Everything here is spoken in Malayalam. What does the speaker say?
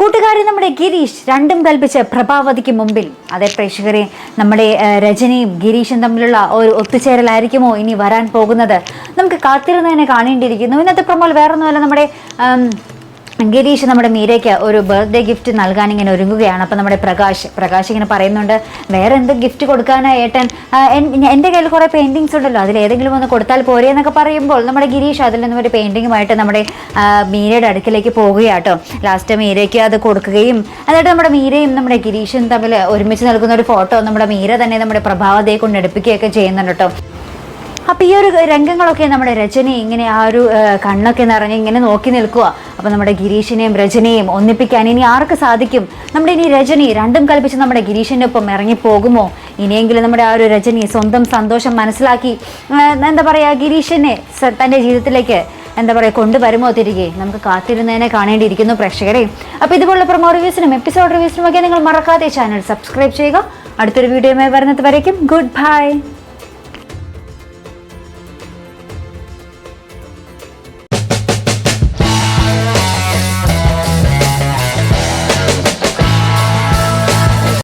കൂട്ടുകാരി നമ്മുടെ ഗിരീഷ് രണ്ടും കൽപ്പിച്ച് പ്രഭാവതിക്ക് മുമ്പിൽ. അതേ പ്രേക്ഷകരെ, നമ്മുടെ രജനിയും ഗിരീഷും തമ്മിലുള്ള ഒരു ഒത്തുചേരലായിരിക്കുമോ ഇനി വരാൻ പോകുന്നത്? നമുക്ക് കാത്തിരുന്നതിനെ കാണേണ്ടിയിരിക്കുന്നു. ഇന്നത്തെ പ്രമോൾ വേറൊന്നുമല്ല, നമ്മുടെ ഗിരീഷ് നമ്മുടെ മീരയ്ക്ക് ഒരു ബർത്ത്ഡേ ഗിഫ്റ്റ് നൽകാൻ ഇങ്ങനെ ഒരുങ്ങുകയാണ്. അപ്പം നമ്മുടെ പ്രകാശ് ഇങ്ങനെ പറയുന്നുണ്ട്, വേറെ എന്ത് ഗിഫ്റ്റ് കൊടുക്കാനാ ഏട്ടൻ, എൻ്റെ കയ്യിൽ കുറേ പെയിൻറ്റിങ്സ് ഉണ്ടല്ലോ, അതിലേതെങ്കിലും ഒന്ന് കൊടുത്താൽ പോരെ എന്നൊക്കെ പറയുമ്പോൾ നമ്മുടെ ഗിരീഷ് അതിൽ നിന്നും ഒരു പെയിൻറ്റിങ്ങുമായിട്ട് നമ്മുടെ മീരയുടെ അടുക്കിലേക്ക് പോവുകയാട്ടോ. ലാസ്റ്റ് മീരയ്ക്ക് അത് കൊടുക്കുകയും എന്നിട്ട് നമ്മുടെ മീരയും നമ്മുടെ ഗിരീഷും തമ്മിൽ ഒരുമിച്ച് നിൽക്കുന്ന ഒരു ഫോട്ടോ നമ്മുടെ മീര തന്നെ നമ്മുടെ പ്രഭാവതയെ കൊണ്ട് എടുപ്പിക്കുകയൊക്കെ ചെയ്യുന്നുണ്ട് കേട്ടോ. അപ്പം ഈ ഒരു രംഗങ്ങളൊക്കെ നമ്മുടെ രചനയെ ഇങ്ങനെ ആ ഒരു കണ്ണൊക്കെ നിറഞ്ഞ് ഇങ്ങനെ നോക്കി നിൽക്കുക. അപ്പം നമ്മുടെ ഗിരീഷിനെയും രചനയും ഒന്നിപ്പിക്കാൻ ഇനി ആർക്ക് സാധിക്കും? നമ്മുടെ ഇനി രജനി രണ്ടും കൽപ്പിച്ച് നമ്മുടെ ഗിരീഷിൻ്റെ ഒപ്പം ഇറങ്ങിപ്പോകുമോ? ഇനിയെങ്കിലും നമ്മുടെ ആ ഒരു രജനി സ്വന്തം സന്തോഷം മനസ്സിലാക്കി എന്താ പറയുക, ഗിരീഷിനെ തൻ്റെ ജീവിതത്തിലേക്ക് എന്താ പറയുക കൊണ്ടുവരുമോ തിരികെ? നമുക്ക് കാത്തിരുന്നതിനെ കാണേണ്ടിയിരിക്കുന്നു പ്രേക്ഷകരെ. അപ്പോൾ ഇതുപോലുള്ള പ്രൊമോ റിവ്യൂസിനും എപ്പിസോഡ് റിവ്യൂസിനും ഒക്കെ നിങ്ങൾ മറക്കാതെ ചാനൽ സബ്സ്ക്രൈബ് ചെയ്യുക. അടുത്തൊരു വീഡിയോയുമായി വരുന്നത് വരയ്ക്കും ഗുഡ് ബൈ.